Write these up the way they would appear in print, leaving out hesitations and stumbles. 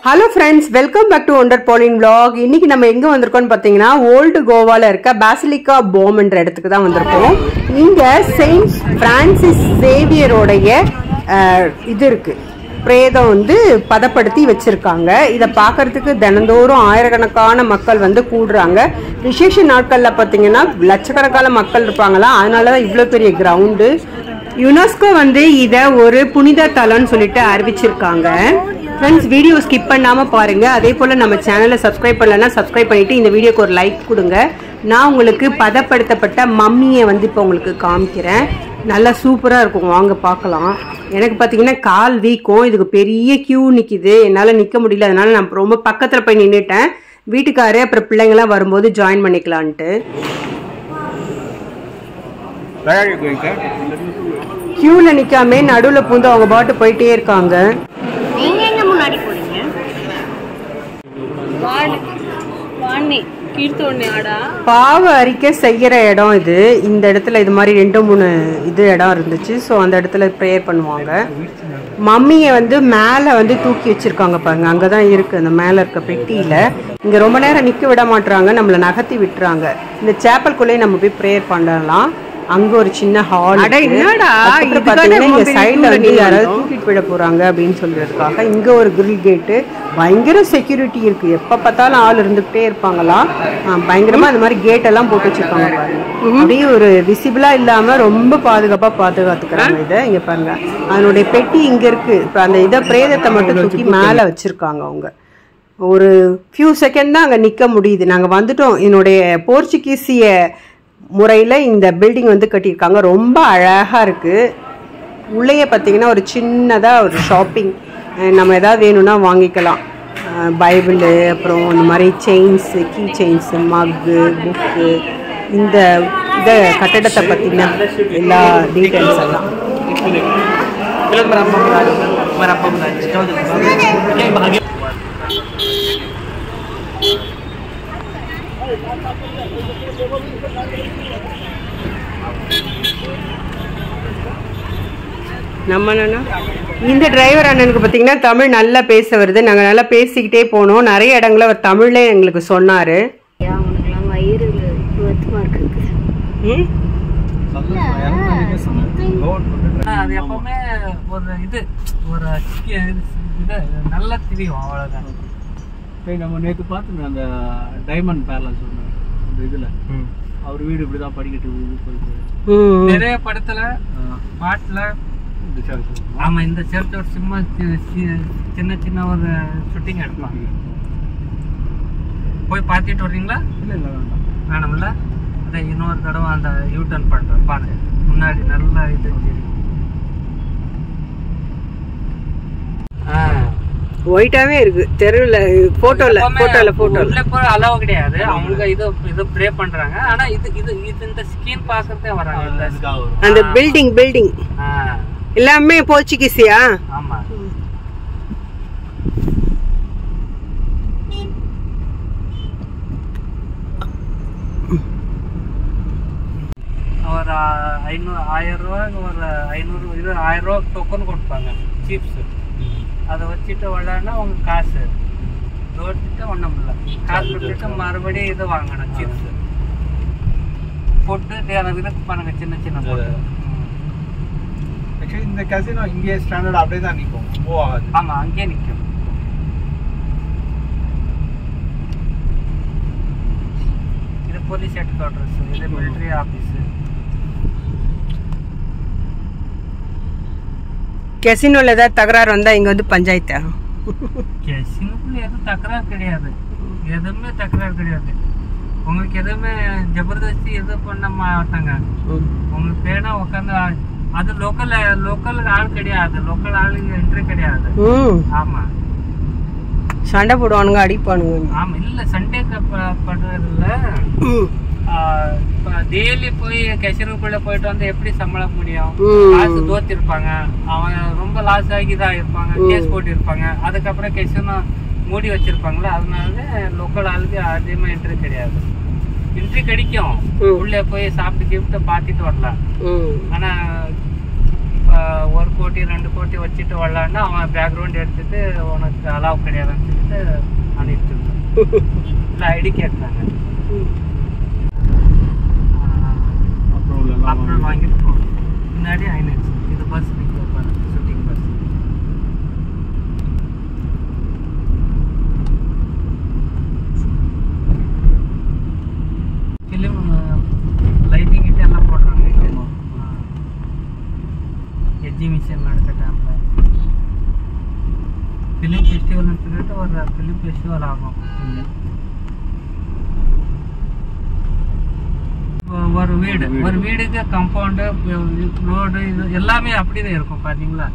Hello friends, welcome back to Wonder Pauline vlog. இன்னைக்கு நம்ம எங்க வந்திருக்கோம்னு பாத்தீங்கன்னா ஓல்ட் கோவால இருக்க பாசிலிகா போம்ன்ற இடத்துக்கு தான் வந்திருக்கோம். இங்க செயின்ட் பிரான்சிஸ் சேவியரோடைய இது இருக்கு. பிரேதம் வந்து பதப்படுத்தி வச்சிருக்காங்க. இத பார்க்கிறதுக்கு தினந்தோறும் ஆயிரக்கணக்கான மக்கள் வந்து கூடுறாங்க. விசேஷ நாட்கள்ல பாத்தீங்கன்னா லட்சக்கணக்கான மக்கள் இருப்பாங்களா, அதனால தான் இவ்வளவு பெரிய கிரவுண்ட். யுனெஸ்கோ வந்து இத ஒரு புனித தலம்னு சொல்லிட்டு அறிவிச்சிருக்காங்க. फ्रेंड्स वीडियो स्किप பண்ணாம பாருங்க. அதே போல நம்ம சேனலை சப்ஸ்கிரைப் பண்ணலனா சப்ஸ்கிரைப் பண்ணிட்டு இந்த வீடியோக்கு ஒரு லைக் கொடுங்க. நான் உங்களுக்கு பதப்படுத்தப்பட்ட மம்மியை வந்து இப்போ உங்களுக்கு காமிக்கிறேன். நல்லா சூப்பரா இருக்கும், வாங்க பார்க்கலாம். எனக்கு பாத்தீங்கன்னா கால் வீக்கம், இதுக்கு பெரிய கியூ நிக்குது, என்னால நிக்க முடியல. அதனால நான் ரொம்ப பக்கத்துல போய் நின்னுட்டேன். வீட்டுக்காரே அப்புறம் பிள்ளைங்க எல்லாம் வரும்போது ஜாயின் பண்ணிக்கலாம்ட்டு. கியூல நிக்காம நடுவுல பூந்து அவங்க பாட்டு போயிட்டே இருக்காங்க. பாவ அறிக்கை செய்யற இடம் இது. இந்த இடத்துல இது மாதிரி 2-3 இது இடம் இருந்துச்சு. ஸோ அந்த இடத்துல ப்ரேயர் பண்ணுவாங்க. மம்மியை வந்து மேலே வந்து தூக்கி வச்சிருக்காங்க பாருங்க, அங்கதான் இருக்கு அந்த மேல இருக்க பெட்டியில. இங்க ரொம்ப நேரம் நிக்க விட மாட்டாங்க, நம்மள நகர்த்தி விட்டுறாங்க. இந்த சேப்பல்குள்ளேயே நம்ம போய் ப்ரேயர் பண்ணலாம். அங்க ஒரு சின்ன ஹால். இங்க சைட்ல வந்து யாராவது தூக்கிட்டு விட போறாங்க அப்படின்னு சொல்றதுக்காக இங்க ஒரு கிரில் கேட்டு, பயங்கர செக்யூரிட்டி இருக்கு. எப்ப பார்த்தாலும் ஆள் இருந்துகிட்டே இருப்பாங்களா, பயங்கரமா இந்த மாதிரி கேட் எல்லாம் போட்டு வச்சிருக்காங்க பாருங்க. அப்படியே ஒரு விசிபிளா இல்லாம ரொம்ப பாதுகாப்பா பாதுகாத்துக்கிறாங்க. இதை இங்க பாருங்க, அதனுடைய பெட்டி இங்க இருக்கு. இப்ப அந்த இதை பிரேதத்தை மட்டும் தூக்கி மேல வச்சிருக்காங்க. அவங்க ஒரு ஃபியூ செகண்ட் தான் அங்க நிக்க முடியுது. நாங்க வந்துட்டோம். என்னுடைய போர்ச்சுகீசிய முறையில் இந்த பில்டிங் வந்து கட்டியிருக்காங்க. ரொம்ப அழகாக இருக்குது. உள்ளேயே பார்த்தீங்கன்னா ஒரு சின்னதாக ஒரு ஷாப்பிங், நம்ம எதாவது வேணும்னா வாங்கிக்கலாம். பைபிள், அப்புறம் இந்த மாதிரி செயின்ஸு, கீ செயின்ஸு, மக்கு, புக்கு, இந்த இதை கட்டடத்தை பற்றின எல்லா டீட்டெயில்ஸ் எல்லாம். நம்ம இந்த டிரைவர் அண்ணனுக்கு பார்த்தீங்கன்னா தமிழ் நல்லா பேச வருது. நாங்கள் நல்லா பேசிக்கிட்டே போனோம். நிறைய இடங்களை அவர் தமிழ்ல எங்களுக்கு சொன்னாரு. அது எப்பவுமே ஒரு இது ஒரு நல்லா தெரியும், அவ்வளவுதான். நம்ம நேற்று பார்த்து அந்த டைமண்ட் பேலஸ் அந்த இதுல அவர் வீடு இப்படிதான் படிக்கட்டு நிறைய படத்துல பாட்டுல. ஆமா, இந்த சர்ச்சோட சும்மா சின்ன சின்ன ஒரு ஷூட்டிங் எடுப்பாங்க. போய் பார்த்துட்டு வர்றீங்களா? இல்ல இல்ல வேண்டாம், வேணும்ல. அதான் இன்னொரு தடவை அந்த யூட்டர்ன் பண்றேன் பாருங்க, முன்னாடி நல்லா இது ஒயிட்டாவே இருக்கு தெருவுல. போட்டோல உள்ள போற அளவு கிடையாது. அவங்க இது ப்ரே பண்றாங்க. ஆனா இது இந்த ஸ்கிரீன் பாக்குறதே வராங்க. அந்த பில்டிங் எல்லாமே போர்ச்சுகீசியா? ஆமா. ஒரு 1000 ரூபாய், ஒரு 1000 ரூபாய் டோக்கன் கொடுப்பாங்க சீப்ஸ். அதை வச்சுட்டு விளையாடினா அவங்க காசு தோட்டிட்டு ஒன்றும் இல்லை. காசு விட்டுட்டு மறுபடியும் இது வாங்கணும், சிப்ஸ், ஃபுட்டு, இதுக்கு பாருங்க சின்ன சின்ன ஃபுட்டு. ஆக்சுவலி இந்த கசினோ இங்கே ஸ்டாண்டர்ட் அப்படியே தான் நிற்கும், மூவ் ஆகாது. ஆமாம், அங்கேயே நிற்கும். இது போலீஸ் ஹெட் குவார்டர்ஸ், இது மிலிட்ரி ஆஃபீஸு. கசினோல ஏதாவது தகராறு வந்தா இங்க வந்து பஞ்சாயத்து. கசினோக்குள்ள எதுவும் தகராறு கிடையாது, எதுவுமே தகராறு கிடையாது. உங்களுக்கு எதுவுமே ஜபர்தஸ்தி எதுவும் பண்ண மாட்டாங்க. உங்களுக்கு வேணா உட்காந்து, அது லோக்கல் ஆள் கிடையாது, லோக்கல் ஆளுங்க என்ட்ரி கிடையாது. ஆமா, சண்டை போடுவானுங்க, அடிப்பானுங்க. ஆமா, இல்ல சண்டே பண்றது இல்ல. டெய்லி போய் கெஷருக்குள்ள போயிட்டு வந்து எப்படி சம்பளம் முடியும்? காசு தோத்திருப்பாங்க, அவங்க ரொம்ப லாஸ் ஆகிதான் இருப்பாங்க, கேஸ் போட்டு இருப்பாங்க. அதுக்கப்புறம் கெஷரும் மூடி வச்சிருப்பாங்களா, அதனால லோக்கல் ஆளுக்கு அதிகமா என்ட்ரி கிடையாது. என்ட்ரி கிடைக்கும், உள்ளே போய் சாப்பிட்டு பார்த்துட்டு வரலாம். ஆனா ஒரு கோடி 2 கோடி வச்சுட்டு வரலான்னா அவன் பேக்ரவுண்ட் எடுத்துட்டு உனக்கு அலாவ் கிடையாதுன்னு சொல்லிட்டு அனுப்பிட்டு இல்லை ஐடி கேட்குறாங்க. அப்புறம் வாங்கிட்டு போகணும். முன்னாடி ஆயிடுச்சு. இது bus shooting bus. Film lighting கிட்ட எல்லாம் போடுறாங்க. எக்ஸிபிஷன் நடக்க டைம்ல ஃபிலிம் ஃபெஸ்டிவல்னு சொல்லிட்டு ஒரு ஃபிலிம் ஃபெஸ்டிவல் ஆகும். ஒரு வீடுக்கு கம்பவுண்டு ரோடு இது எல்லாமே அப்படிதான் இருக்கும் பார்த்தீங்களா.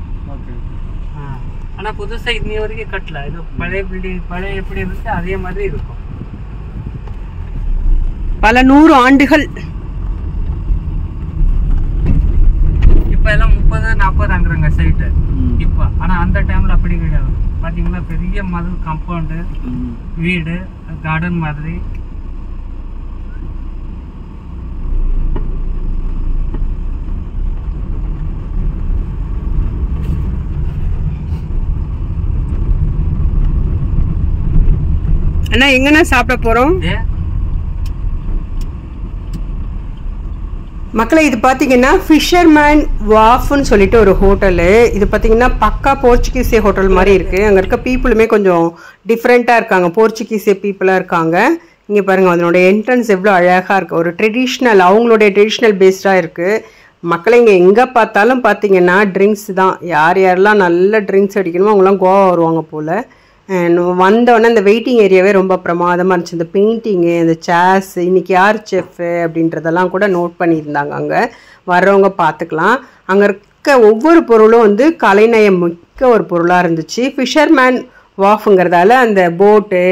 ஆனால் புதுசாக இன்னி வரைக்கும் கட்டல. இது பழைய பில்டிங் பழைய எப்படி இருந்துச்சு அதே மாதிரி இருக்கும். பல 100 ஆண்டுகள். இப்போ எல்லாம் 30-40 அங்குறாங்க சைட்டு இப்போ. ஆனால் அந்த டைம்ல அப்படி கிடையாது. பார்த்தீங்களா பெரிய மாதிரி கம்பவுண்டு வீடு கார்டன் மாதிரி. அண்ணா எங்கண்ணா சாப்பிட போறோம்? மக்களை இது பார்த்தீங்கன்னா ஃபிஷர்மேன் வாஃப்னு சொல்லிட்டு ஒரு ஹோட்டலு. இது பார்த்தீங்கன்னா பக்கா போர்ச்சுகீஸே ஹோட்டல் மாதிரி இருக்கு. அங்கே இருக்க பீப்புளுமே கொஞ்சம் டிஃப்ரெண்ட்டாக இருக்காங்க, போர்ச்சுகீஸே பீப்புளாக இருக்காங்க. இங்கே பாருங்க அதனுடைய என்ட்ரன்ஸ் எவ்வளோ அழகாக இருக்குது. ஒரு ட்ரெடிஷ்னல் அவங்களுடைய ட்ரெடிஷ்னல் பேஸ்டாக இருக்குது. மக்களை இங்கே எங்கே பார்த்தாலும் பார்த்தீங்கன்னா ட்ரிங்க்ஸ் தான். யார் யாரெல்லாம் நல்ல ட்ரிங்க்ஸ் அடிக்கணுமோ அவங்களாம் கோவா வருவாங்க போல். வந்தோடனே இந்த வெயிட்டிங் ஏரியாவே ரொம்ப பிரமாதமாக இருந்துச்சு. இந்த பெயிண்டிங்கு, இந்த சேர்ஸ், இன்றைக்கி யார் செஃப்பு அப்படின்றதெல்லாம் கூட நோட் பண்ணியிருந்தாங்க. அங்கே வர்றவங்க பார்த்துக்கலாம். அங்கே இருக்க ஒவ்வொரு பொருளும் வந்து கலைநயம் மிக்க ஒரு பொருளாக இருந்துச்சு. ஃபிஷர்மேன் வாஃப்ங்கிறதால அந்த போட்டு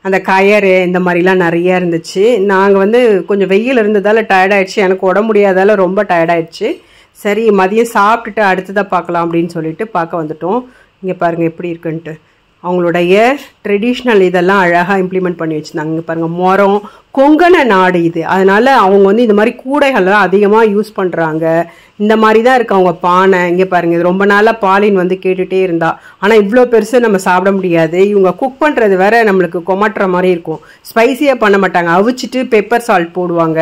அந்த கயறு இந்த மாதிரிலாம் நிறையா இருந்துச்சு. நாங்கள் வந்து கொஞ்சம் வெயில் இருந்ததால் டயர்டாயிடுச்சு. எனக்கு உடம்பு முடியாதால ரொம்ப டயர்டாயிடுச்சு. சரி மதியம் சாப்பிட்டுட்டு அடுத்ததாக பார்க்கலாம் அப்படின்னு சொல்லிட்டு பார்க்க வந்துட்டோம். இங்கே பாருங்கள் எப்படி இருக்குன்ட்டு. அவங்களுடைய ட்ரெடிஷ்னல் இதெல்லாம் அழகாக இம்ப்ளிமெண்ட் பண்ணி வச்சுருந்தாங்க. இங்கே பாருங்கள் மரம், கொங்கண நாடு இது. அதனால் அவங்க வந்து இந்த மாதிரி கூடைகள்லாம் அதிகமாக யூஸ் பண்ணுறாங்க. இந்த மாதிரி தான் இருக்குது அவங்க பானை. இங்கே பாருங்கள் இது ரொம்ப நாளாக பாலின் வந்து கேட்டுகிட்டே இருந்தா. ஆனால் இவ்வளோ பெருசு நம்ம சாப்பிட முடியாது. இவங்க குக் பண்ணுறது வேற நம்மளுக்கு கொமட்டுற மாதிரி இருக்கும். ஸ்பைஸியாக பண்ண மாட்டாங்க, அவிச்சிட்டு பெப்பர் சால்ட் போடுவாங்க.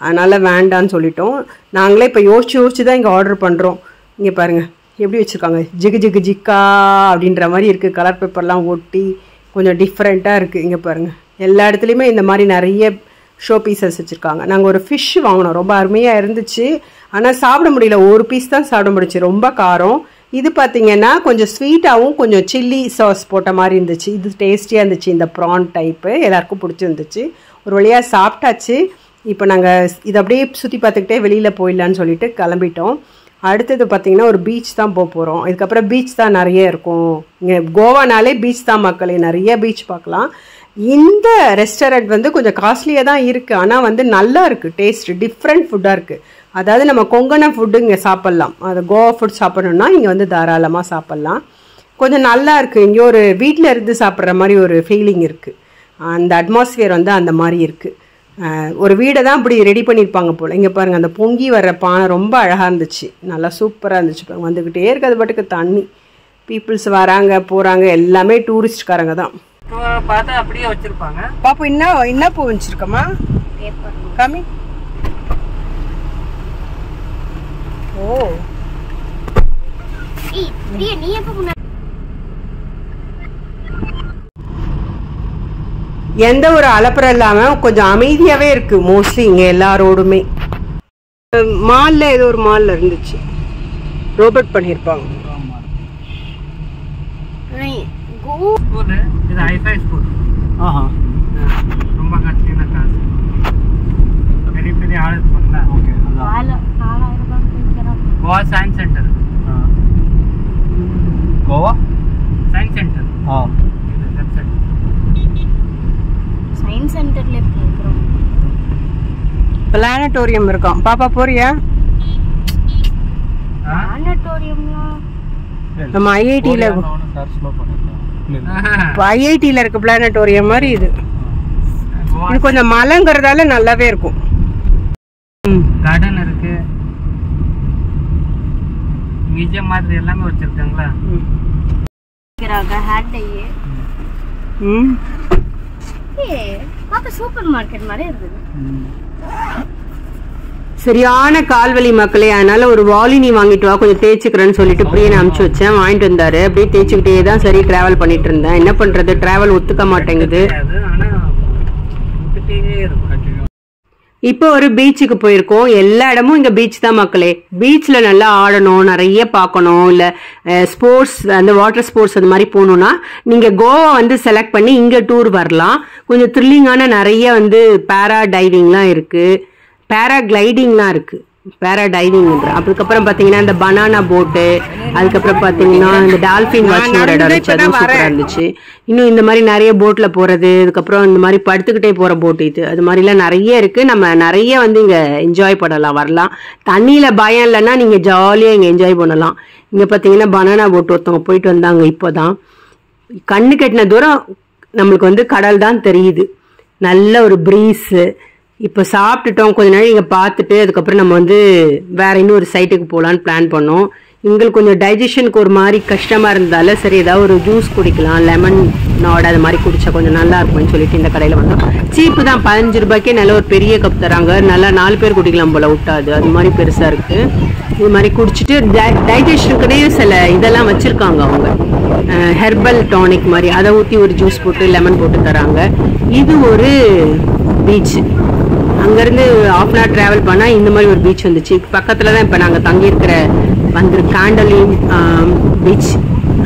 அதனால் வேண்டான்னு சொல்லிட்டோம். நாங்களே இப்போ யோசிச்சு தான் இங்கே ஆர்டர் பண்ணுறோம். இங்கே பாருங்கள் எப்படி வச்சுருக்காங்க, ஜிகு ஜிகு ஜிக்கா அப்படின்ற மாதிரி இருக்குது. கலர் பேப்பர்லாம் ஒட்டி கொஞ்சம் டிஃப்ரெண்ட்டாக இருக்குது. இங்கே பாருங்கள் எல்லா இடத்துலையுமே இந்த மாதிரி நிறைய ஷோ பீசஸ் வச்சுருக்காங்க. நாங்கள் ஒரு ஃபிஷ் வாங்கினோம், ரொம்ப அருமையாக இருந்துச்சு. ஆனால் சாப்பிட முடியல, ஒரு பீஸ் தான் சாப்பிட முடிச்சு, ரொம்ப காரம். இது பார்த்திங்கன்னா கொஞ்சம் ஸ்வீட்டாகவும் கொஞ்சம் சில்லி சாஸ் போட்ட மாதிரி இருந்துச்சு. இது டேஸ்டியாக இருந்துச்சு. இந்த ப்ரான் டைப்பு எல்லாருக்கும் பிடிச்சிருந்துச்சு. ஒரு வழியாக சாப்பிட்டாச்சு. இப்போ நாங்கள் இதை அப்படியே சுற்றி பார்த்துக்கிட்டே வெளியில் போயிடலான்னு சொல்லிட்டு கிளம்பிட்டோம். அடுத்தது பார்த்திங்கன்னா ஒரு பீச் தான் போக போகிறோம். இதுக்கப்புறம் பீச் தான் நிறைய இருக்கும். இங்கே கோவானாலே பீச் தான் மக்களே, நிறைய பீச் பார்க்கலாம். இந்த ரெஸ்டாரண்ட் வந்து கொஞ்சம் காஸ்ட்லியாக தான் இருக்குது. ஆனால் வந்து நல்லா இருக்குது, டேஸ்ட் டிஃப்ரெண்ட் ஃபுட்டாக இருக்குது. அதாவது நம்ம கொங்கண ஃபுட்டு இங்கே சாப்பிட்லாம். அது கோவா ஃபுட் சாப்பிட்ணுன்னா இங்கே வந்து தாராளமாக சாப்பிட்லாம். கொஞ்சம் நல்லா இருக்குது. இங்கே ஒரு வீட்டில் இருந்து சாப்பிட்ற மாதிரி ஒரு ஃபீலிங் இருக்குது. அந்த அட்மாஸ்ஃபியர் வந்து அந்த மாதிரி இருக்குது. ஒரு வீடை தான் இப்படி ரெடி பண்ணியிருப்பாங்க போல். இங்கே பாருங்கள் அந்த பொங்கி வர்ற பானை ரொம்ப அழகாக இருந்துச்சு, நல்லா சூப்பராக இருந்துச்சு. வந்துக்கிட்டே இருக்கிறது பாட்டுக்கு தண்ணி, பீப்புள்ஸ் வராங்க போகிறாங்க, எல்லாமே டூரிஸ்ட்காரங்க தான். பார்த்தா அப்படியே வச்சுருப்பாங்க. பாப்பா என்ன பூ வச்சுருக்கம்மா காமி. ஓ எந்த ஒரு அலப்பறம் இல்லாமல் கொஞ்சம் அமைதியாகவே இருக்குது மோஸ்ட்லி இங்கே எல்லாரோடுமே. மாலில் ஏதோ ஒரு மாலில் இருந்துச்சு, ரோபோட் பண்ணியிருப்பாங்க. இது ஹைஃபை ஸ்கூல். ரொம்ப கஷ்டமான காசு, பெரிய பெரிய ஆள் பண்ணல. Goa science centre. Goa science centre. Science சென்டர்ல போறோம். பிளானட்டோரியம் இருக்கும். பாப்பா போறியா? பிளானட்டோரியம்லாம் நம்ம ஐஐடியில் ஐஐடியில் இருக்க பிளானட்டோரியம் மாதிரி இது. இது கொஞ்சம் மலைங்கிறதால நல்லாவே இருக்கும். கார்டன் இருக்கு. இங்க விஜய் மாதிரி எல்லாமே வச்சிருக்காங்களா? ஹேட் டை ம் பார்க்க சூப்பர் மார்க்கெட் மாதிரி இருக்குது. சரியான கால்வலி மக்களே, அதனால ஒரு வாலினி வாங்கிட்டு வா கொஞ்சம் தேய்ச்சிக்கிறேன்னு சொல்லிட்டு பிரியனை அனுப்பிச்சு வச்சேன். வாங்கிட்டு வந்தாரு. அப்படியே தேய்ச்சிக்கிட்டே தான் சரி டிராவல் பண்ணிட்டு இருந்தேன். என்ன பண்றது, டிராவல் ஒத்துக்க மாட்டேங்குது. ஆனா விட்டுட்டே இருக்கும். இப்போ ஒரு பீச்சுக்கு போயிருக்கோம். எல்லா இடமும் இங்க பீச் தான் மக்களே. பீச்ல நல்லா ஆடணும், நிறைய பார்க்கணும், இல்ல ஸ்போர்ட்ஸ் அந்த வாட்டர் ஸ்போர்ட்ஸ் அந்த மாதிரி போகணும்னா நீங்க கோவா வந்து செலக்ட் பண்ணி இங்க டூர் வரலாம். கொஞ்சம் த்ரில்லிங்கான நிறைய வந்து பேரா டைவிங்லாம் இருக்கு, பேரா கிளைடிங்லாம் இருக்கு. பேரா டைவிங் அதுக்கப்புறம் பாத்தீங்கன்னா இந்த பனானா போட்டு, அதுக்கப்புறம் பாத்தீங்கன்னா இந்த டால்பின் வாட்ச் ஒரு இடம் இருந்துச்சு, அதுவும் சூப்பரா இருந்துச்சு. இன்னும் இந்த மாதிரி நிறைய போட்ல போறது, அதுக்கப்புறம் இந்த மாதிரி படுத்துக்கிட்டே போற போட், இது அது மாதிரிலாம் நிறைய இருக்கு. நம்ம நிறைய வந்து இங்க என்ஜாய் பண்ணலாம், வரலாம். தண்ணியில பயம் இல்லைன்னா நீங்க ஜாலியா இங்க என்ஜாய் பண்ணலாம். இங்க பாத்தீங்கன்னா பனானா போட் ஒருத்தவங்க போயிட்டு வந்தாங்க. இப்போதான் கண்ணு கட்டின தூரம் நம்மளுக்கு வந்து கடல் தான் தெரியுது. நல்ல ஒரு ப்ரீஸ். இப்போ சாப்பிட்டுட்டோம், கொஞ்ச நேரம் இங்கே பார்த்துட்டு அதுக்கப்புறம் நம்ம வந்து வேற இன்னொரு சைட்டுக்கு போகலான்னு பிளான் பண்ணோம். எங்களுக்கு கொஞ்சம் டைஜஷனுக்கு ஒரு மாதிரி கஷ்டமாக இருந்தால சரி ஏதாவது ஒரு ஜூஸ் குடிக்கலாம், லெமன் நாட் அது மாதிரி குடிச்சா கொஞ்சம் நல்லா இருக்கும்னு சொல்லிட்டு இந்த கடையில் வந்தோம். சீப்பு தான், 15 ரூபாய்க்கே நல்ல ஒரு பெரிய கப் தராங்க. நல்லா 4 பேர் குடிக்கலாம் போல, விட்டாது அது மாதிரி பெருசாக இருக்குது. இது மாதிரி குடிச்சிட்டு டைஜஷனுக்குனே சில இதெல்லாம் வச்சுருக்காங்க அவங்க, ஹெர்பல் டானிக் மாதிரி, அதை ஊற்றி ஒரு ஜூஸ் போட்டு லெமன் போட்டு தராங்க. இது ஒரு பீச். அங்கேருந்து ½ hour ட்ராவல் பண்ணால் இந்த மாதிரி ஒரு பீச் வந்துச்சு. பக்கத்தில் தான் இப்போ நாங்கள் தங்கியிருக்கிற காண்டலின் பீச்,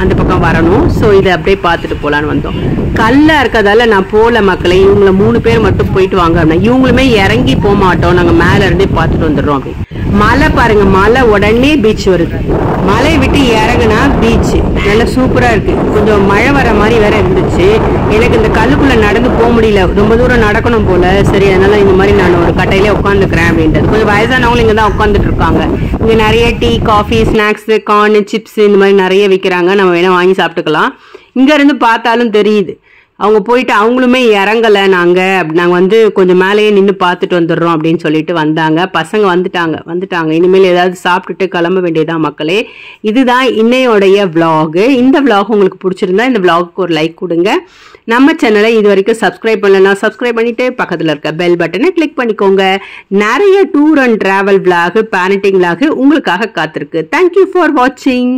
அந்த பக்கம் வரணும். ஸோ இதை அப்படியே பார்த்துட்டு போகலான்னு வந்தோம். கல்லாக இருக்கிறதால நான் போகல மக்களை. இவங்கள 3 பேர் மட்டும் போயிட்டு வாங்க அப்படின்னா, இவங்களுமே இறங்கி போக மாட்டோம், நாங்கள் மேலே இருந்தே பார்த்துட்டு வந்துடுறோம் அப்படி. மலை பாருங்க, மலை உடனே பீச் வருது. மலையை விட்டு இறங்குனா பீச் நல்லா சூப்பரா இருக்கு. கொஞ்சம் மழை வர மாதிரி வேற இருந்துச்சு. எனக்கு இந்த கல்லுக்குள்ள நடந்து போக முடியல, ரொம்ப தூரம் நடக்கணும் போல. சரி அதனால இந்த மாதிரி நான் ஒரு கட்டையிலே உட்காந்துக்கிறேன் அப்படின்றது. கொஞ்சம் வயசானவங்களும் இங்க தான் உட்காந்துட்டு இருக்காங்க. இங்க நிறைய tea, coffee, snacks, corn, chips இந்த மாதிரி நிறைய விற்கிறாங்க. நம்ம வேணா வாங்கி சாப்பிட்டுக்கலாம். இங்க இருந்து பார்த்தாலும் தெரியுது. அவங்க போயிட்டு அவங்களுமே இறங்கலை, நாங்கள் வந்து கொஞ்சம் மேலேயே நின்று பார்த்துட்டு வந்துடுறோம் அப்படின்னு சொல்லிட்டு வந்தாங்க. பசங்க வந்துட்டாங்க. இனிமேல் ஏதாவது சாப்பிட்டுட்டு கிளம்ப வேண்டியதான் மக்களே. இதுதான் இன்னையோடைய விளாகு. இந்த விளாக் உங்களுக்கு பிடிச்சிருந்தா இந்த விளாகுக்கு ஒரு லைக் கொடுங்க. நம்ம சேனலை இது வரைக்கும் சப்ஸ்கிரைப் பண்ணலன்னா சப்ஸ்கிரைப் பண்ணிட்டு பக்கத்தில் இருக்க பெல் பட்டனை கிளிக் பண்ணிக்கோங்க. நிறைய tour and travel vlog, parenting vlog உங்களுக்காக காத்திருக்கு. தேங்க்யூ ஃபார் வாட்சிங்.